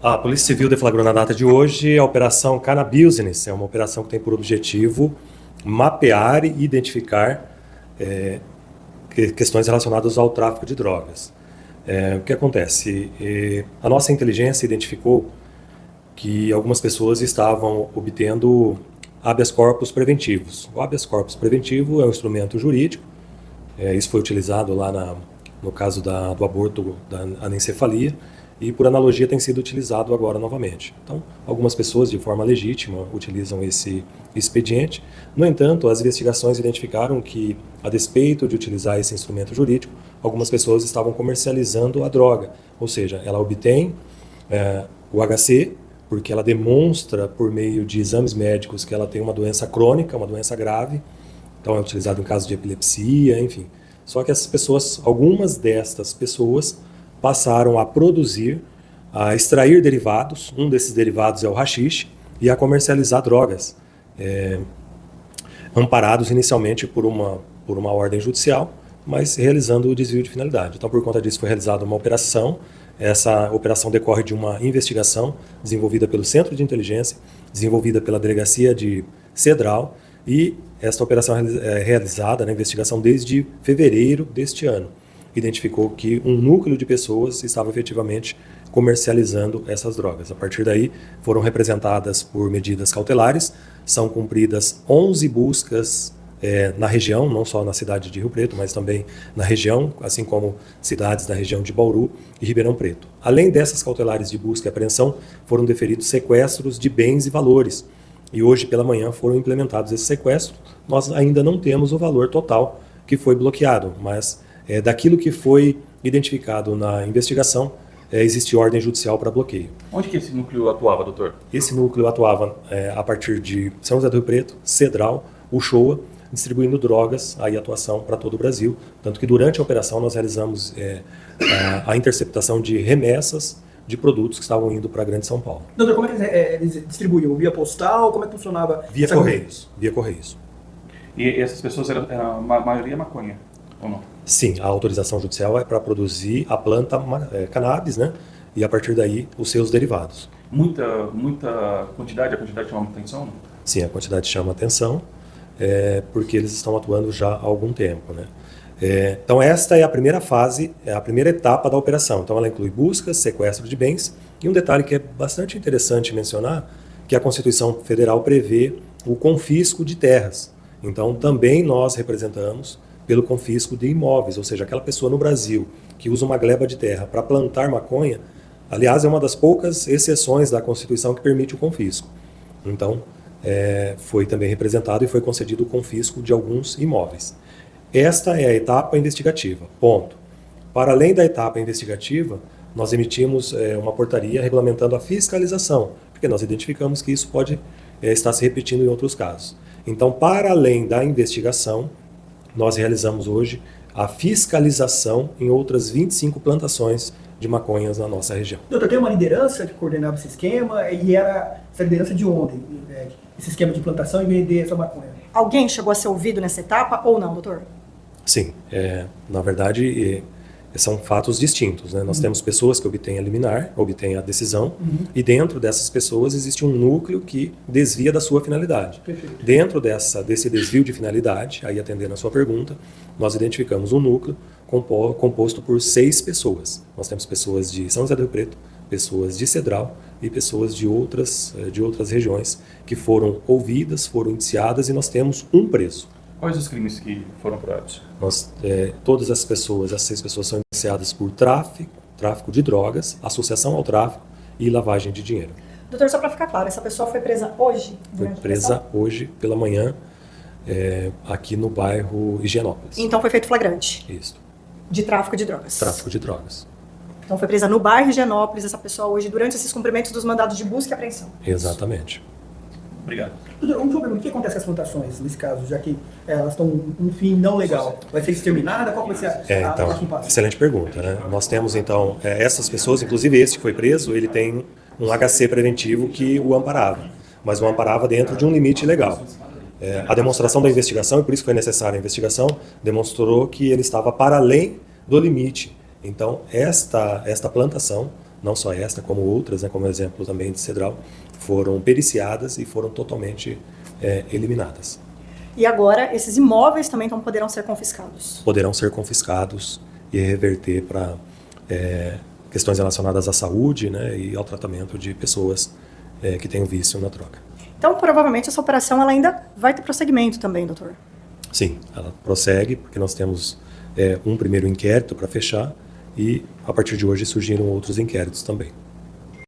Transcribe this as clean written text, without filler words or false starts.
A Polícia Civil deflagrou na data de hoje a Operação Cannabusiness. É uma operação que tem por objetivo mapear e identificar questões relacionadas ao tráfico de drogas. O que acontece? A nossa inteligência identificou que algumas pessoas estavam obtendo habeas corpus preventivos. O habeas corpus preventivo é um instrumento jurídico. Isso foi utilizado lá no caso do aborto da anencefalia e, por analogia, tem sido utilizado agora novamente. Então, algumas pessoas, de forma legítima, utilizam esse expediente. No entanto, as investigações identificaram que, a despeito de utilizar esse instrumento jurídico, algumas pessoas estavam comercializando a droga. Ou seja, ela obtém o HC, porque ela demonstra, por meio de exames médicos, que ela tem uma doença crônica, uma doença grave. Então, é utilizado em casos de epilepsia, enfim. Só que essas pessoas, algumas destas pessoas, passaram a produzir, a extrair derivados. Um desses derivados é o haxixe, e a comercializar drogas, amparados inicialmente por uma ordem judicial, mas realizando o desvio de finalidade. Então, por conta disso, foi realizada uma operação. Essa operação decorre de uma investigação desenvolvida pelo Centro de Inteligência, desenvolvida pela Delegacia de Cedral, e esta operação é realizada na investigação desde fevereiro deste ano. Identificou que um núcleo de pessoas estava efetivamente comercializando essas drogas. A partir daí, foram representadas por medidas cautelares, são cumpridas 11 buscas na região, não só na cidade de Rio Preto, mas também na região, assim como cidades da região de Bauru e Ribeirão Preto. Além dessas cautelares de busca e apreensão, foram deferidos sequestros de bens e valores. E hoje pela manhã foram implementados esses sequestros. Nós ainda não temos o valor total que foi bloqueado, mas daquilo que foi identificado na investigação, existe ordem judicial para bloqueio. Onde que esse núcleo atuava, doutor? Esse núcleo atuava a partir de São José do Rio Preto, Cedral, Uchoa, distribuindo drogas, aí atuação para todo o Brasil. Tanto que durante a operação nós realizamos a interceptação de remessas de produtos que estavam indo para a Grande São Paulo. Doutor, como é que eles distribuíam? Via postal? Como é que funcionava? Via Correios. Via Correios. E essas pessoas eram a maioria maconha, ou não? Sim, a autorização judicial é para produzir a planta cannabis, né? E a partir daí os seus derivados. Muita quantidade, a quantidade chama atenção? Não? Sim, a quantidade chama atenção, porque eles estão atuando já há algum tempo, né? Então esta é a primeira fase, é a primeira etapa da operação. Então ela inclui buscas, sequestro de bens, e um detalhe que é bastante interessante mencionar, que a Constituição Federal prevê o confisco de terras. Então também nós representamos pelo confisco de imóveis, ou seja, aquela pessoa no Brasil que usa uma gleba de terra para plantar maconha, aliás, é uma das poucas exceções da Constituição que permite o confisco. Então, foi também representado e foi concedido o confisco de alguns imóveis. Esta é a etapa investigativa, ponto. Para além da etapa investigativa, nós emitimos uma portaria regulamentando a fiscalização, porque nós identificamos que isso pode estar se repetindo em outros casos. Então, para além da investigação, nós realizamos hoje a fiscalização em outras 25 plantações de maconhas na nossa região. Doutor, tem uma liderança que coordenava esse esquema, e era essa liderança de ontem, esse esquema de plantação e vender essa maconha? Alguém chegou a ser ouvido nessa etapa ou não, doutor? Sim, na verdade são fatos distintos, né? Nós temos pessoas que obtêm a liminar, obtêm a decisão, e dentro dessas pessoas existe um núcleo que desvia da sua finalidade. Perfeito. Dentro desse desvio de finalidade, aí atendendo a sua pergunta, nós identificamos um núcleo composto por 6 pessoas. Nós temos pessoas de São José do Rio Preto, pessoas de Cedral e pessoas de outras regiões que foram ouvidas, foram indiciadas, e nós temos um preso. Quais os crimes que foram apurados? Todas as 6 pessoas são indiciadas por tráfico de drogas, associação ao tráfico e lavagem de dinheiro. Doutor, só para ficar claro, essa pessoa foi presa hoje? Foi presa hoje pela manhã, aqui no bairro Higienópolis. Então foi feito flagrante? Isso. De tráfico de drogas? Tráfico de drogas. Então foi presa no bairro Higienópolis essa pessoa hoje durante esses cumprimentos dos mandados de busca e apreensão? Exatamente. Obrigado. Doutor, o que acontece com as plantações nesse caso, já que elas estão um fim não legal? Vai ser exterminada? Qual vai ser a próxima passo? Excelente pergunta, né? Nós temos então essas pessoas, inclusive esse que foi preso, ele tem um HC preventivo que o amparava, mas o amparava dentro de um limite legal. A demonstração da investigação, e por isso foi necessária a investigação, demonstrou que ele estava para além do limite. Então esta plantação não só esta, como outras, né, como exemplo também de Cedral, foram periciadas e foram totalmente eliminadas. E agora, esses imóveis também então poderão ser confiscados? Poderão ser confiscados e reverter para questões relacionadas à saúde, né, e ao tratamento de pessoas que têm vício na droga. Então, provavelmente, essa operação ela ainda vai ter prosseguimento também, doutor? Sim, ela prossegue, porque nós temos um primeiro inquérito para fechar e, a partir de hoje, surgiram outros inquéritos também.